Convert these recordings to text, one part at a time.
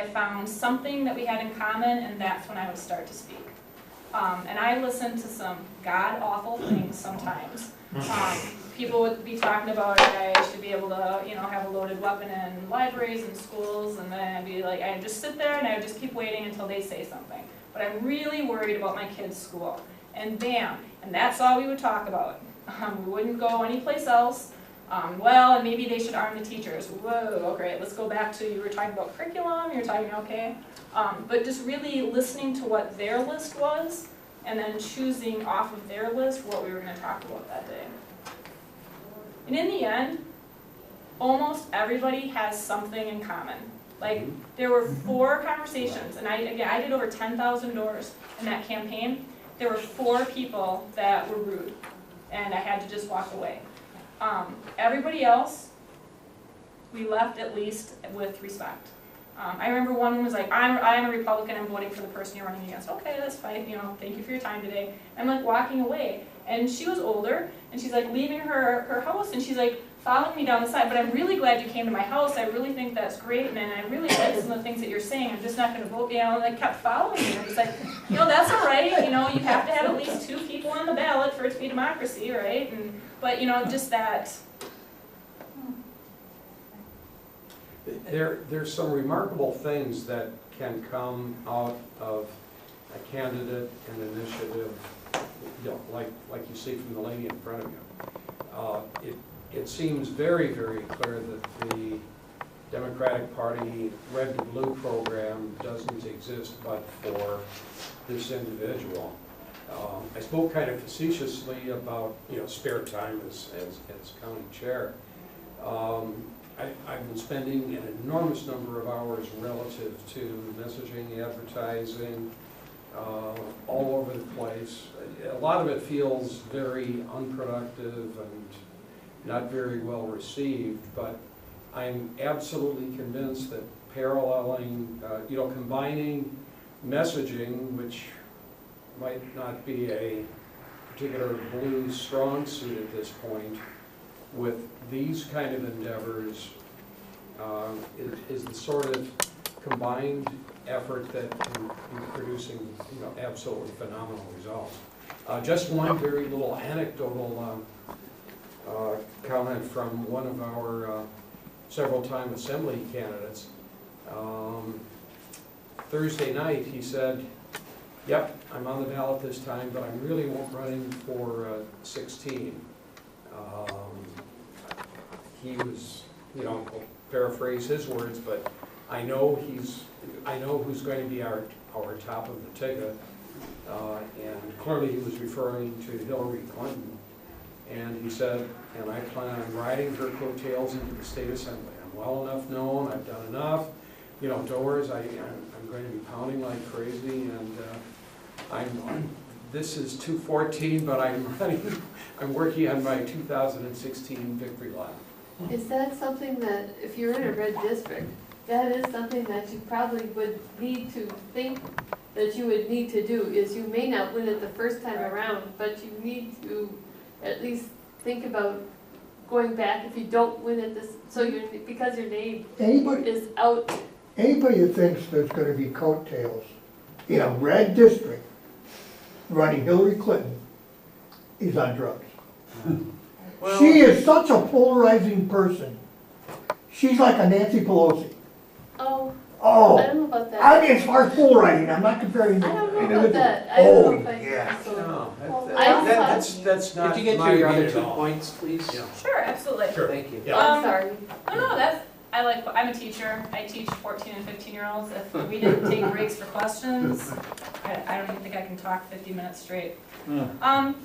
I found something that we had in common, and that's when I would start to speak. And I listened to some god-awful things sometimes. People would be talking about I should be able to, you know, have a loaded weapon in libraries and schools, and then I'd be like, I'd just sit there and I would just keep waiting until they say something. But I'm really worried about my kids' school. And bam, and that's all we would talk about. We wouldn't go anyplace else. Well, and maybe they should arm the teachers. Whoa, okay, let's go back to, you were talking about curriculum, you were talking, okay. But just really listening to what their list was, and then choosing off of their list what we were going to talk about that day. And in the end, almost everybody has something in common. Like, there were 4 conversations, and I did over 10,000 doors in that campaign. There were 4 people that were rude, and I had to just walk away. Everybody else, we left at least with respect. I remember one woman was like, I'm a Republican, I'm voting for the person you're running against. Okay, that's fine, you know, thank you for your time today. I'm like walking away, and she was older, and she's like leaving her house, and she's like following me down the side, but I'm really glad you came to my house, I really think that's great, and I really like some of the things that you're saying, I'm just not going to vote, you know, and they kept following me. I was like, you know, that's all right, you know, you have to have at least 2 people on the ballot for it to be democracy, right? But, you know, just that. There's some remarkable things that can come out of a candidate and initiative, you know, like you see from the lady in front of you. It seems very, very clear that the Democratic Party red to blue program doesn't exist but for this individual. I spoke kind of facetiously about, you know, spare time as county chair. I've been spending an enormous number of hours relative to messaging, advertising, all over the place. A lot of it feels very unproductive and not very well received, but I'm absolutely convinced that paralleling, you know, combining messaging, which might not be a particular blue strong suit at this point, with these kind of endeavors is the sort of combined effort that can be producing, you know, absolutely phenomenal results. Just one very little anecdotal comment from one of our several-time assembly candidates. Thursday night, he said, "Yep, I'm on the ballot this time, but I really won't running for 16." He was, you know, I'll paraphrase his words, but I know who's going to be our top of the ticket, and clearly he was referring to Hillary Clinton, and he said, and I plan on riding her coattails into the state assembly. I'm well enough known, I've done enough, you know, doors, I'm going to be pounding like crazy, and this is 214, but I'm working on my 2016 victory lap. Is that something that, if you're in a red district, that is something that you probably would need to think that you would need to do, is you may not win it the first time around, but you need to at least think about going back if you don't win it this, so because your name is out. Anybody who thinks there's going to be coattails in a red district running Hillary Clinton is on drugs. Well, she is such a polarizing person. She's like a Nancy Pelosi. Oh, I don't know about that. I mean, as far as polarizing, I'm not comparing the I don't know individual. about that. I don't know if I yeah. That's not. Could you get to your other 2 points, please? Yeah. Sure, absolutely. Sure. Thank you. Yeah. I'm sorry. No, I'm a teacher. I teach 14 and 15-year-olds. If we didn't take breaks for questions, I don't even think I can talk 50 minutes straight.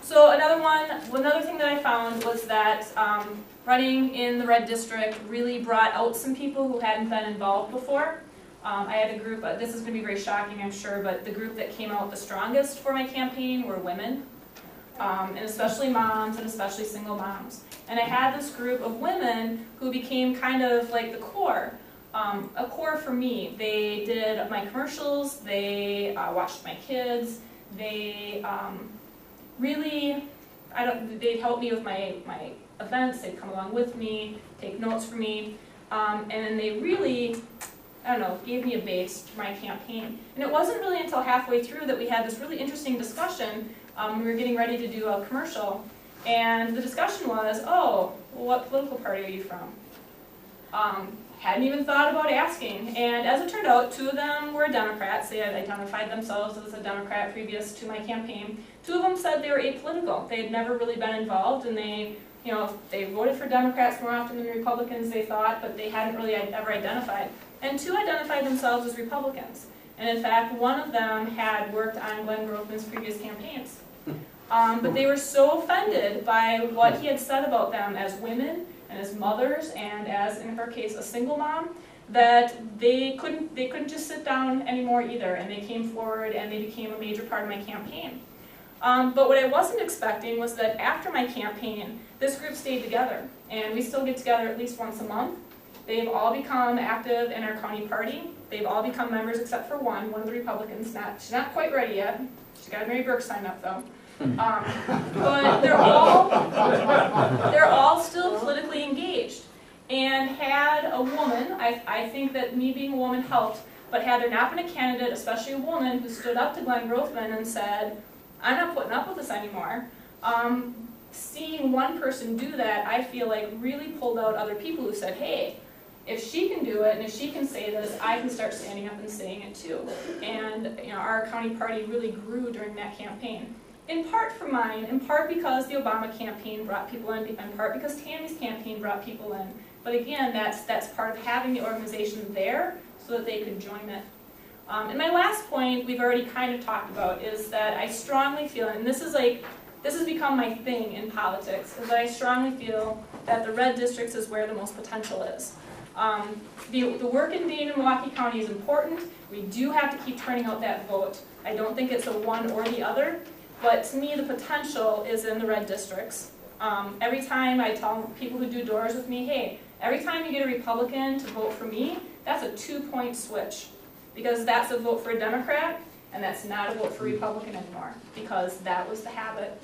So another thing that I found was that running in the red district really brought out some people who hadn't been involved before. I had a group, this is going to be very shocking, I'm sure, but the group that came out the strongest for my campaign were women, and especially moms, and especially single moms. And I had this group of women who became kind of like the core, a core for me. They did my commercials, they watched my kids, they really, they'd help me with my events, they'd come along with me, take notes for me, and then they really, I don't know, gave me a base for my campaign. And it wasn't really until halfway through that we had this really interesting discussion. We were getting ready to do a commercial, and the discussion was, oh, well, what political party are you from? Hadn't even thought about asking, and as it turned out, 2 of them were Democrats. They had identified themselves as a Democrat previous to my campaign. 2 of them said they were apolitical. They had never really been involved, and they voted for Democrats more often than Republicans, they thought, but they hadn't really ever identified. And 2 identified themselves as Republicans. And in fact, one of them had worked on Glenn Grothman's previous campaigns. But they were so offended by what he had said about them as women and as mothers and as, in her case, a single mom, that they couldn't just sit down anymore either, and they came forward and they became a major part of my campaign. But what I wasn't expecting was that after my campaign, this group stayed together, and we still get together at least once a month. They've all become active in our county party. They've all become members except for one of the Republicans. She's not quite ready yet. She's got Mary Burke signed up though. But they're all still politically engaged. And had a woman, I think that me being a woman helped, but had there not been a candidate, especially a woman, who stood up to Glenn Grothman and said, I'm not putting up with this anymore, seeing one person do that, I feel like really pulled out other people who said, hey, if she can do it and if she can say this, I can start standing up and saying it too. And our county party really grew during that campaign. In part for mine, in part because the Obama campaign brought people in part because Tammy's campaign brought people in. But again, that's part of having the organization there so that they could join it. And my last point we've already kind of talked about is that I strongly feel, and this has become my thing in politics, is that I strongly feel that the red districts is where the most potential is. The work in Dane and Milwaukee County is important. We do have to keep turning out that vote. I don't think it's a one or the other, but to me the potential is in the red districts. Every time I tell people who do doors with me, hey, every time you get a Republican to vote for me, that's a 2-point switch. Because that's a vote for a Democrat, and that's not a vote for a Republican anymore, because that was the habit.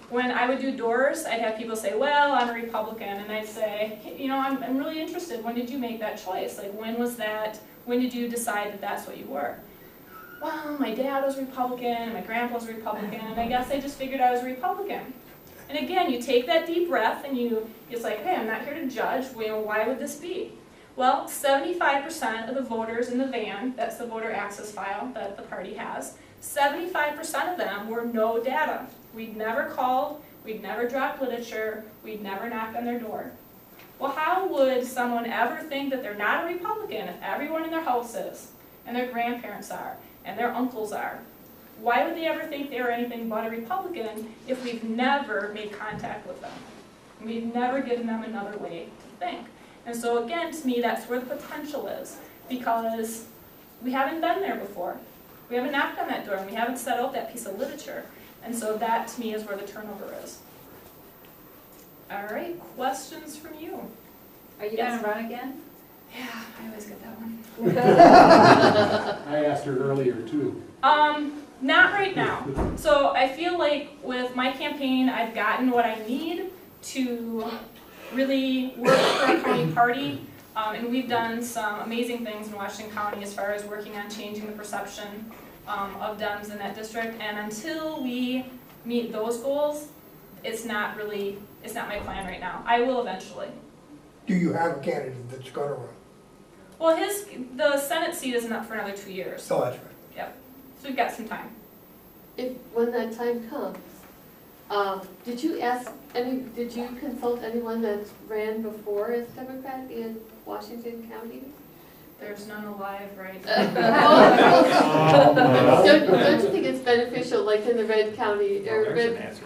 When I would do doors, I'd have people say, well, I'm a Republican, and I'd say, hey, I'm really interested. When did you make that choice? Like, when was that? When did you decide that that's what you were? Well, my dad was a Republican, and my grandpa was a Republican, and I guess I just figured I was a Republican. And again, you take that deep breath, and it's like, hey, I'm not here to judge. Why would this be? Well, 75% of the voters in the van, that's the voter access file that the party has, 75% of them were no data. We'd never called, we'd never dropped literature, we'd never knocked on their door. Well, how would someone ever think that they're not a Republican if everyone in their house is, and their grandparents are, and their uncles are? Why would they ever think they were anything but a Republican if we've never made contact with them? We've never given them another way to think. And so again, to me, that's where the potential is, because we haven't been there before. We haven't knocked on that door, and we haven't set out that piece of literature. And so that, to me, is where the turnover is. All right, questions from you? Are you going to run again? Yeah, I always get that one. I asked her earlier, too. Not right now. So I feel like with my campaign, I've gotten what I need to really work for a county party, and we've done some amazing things in Washington County as far as working on changing the perception of Dems in that district. And until we meet those goals, it's not my plan right now. I will eventually. Do you have a candidate that's gonna run? Well, the Senate seat isn't up for another 2 years. Oh, that's right. Yep. So we've got some time. When that time comes, did you consult anyone that's ran before as Democrat in Washington County? There's none alive right Don't you think it's beneficial, like in the red county, or red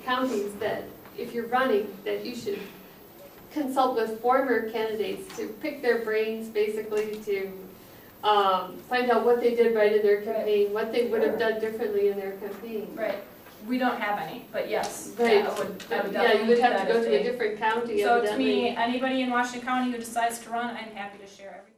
counties, that if you're running, that you should consult with former candidates to pick their brains, basically, to find out what they did right in their campaign, what they would have done differently in their campaign. Right. We don't have any, but yes. Right. I would Yeah, you would have to go to a different. different county, So evidently. to me, anybody in Washington County who decides to run, I'm happy to share everything.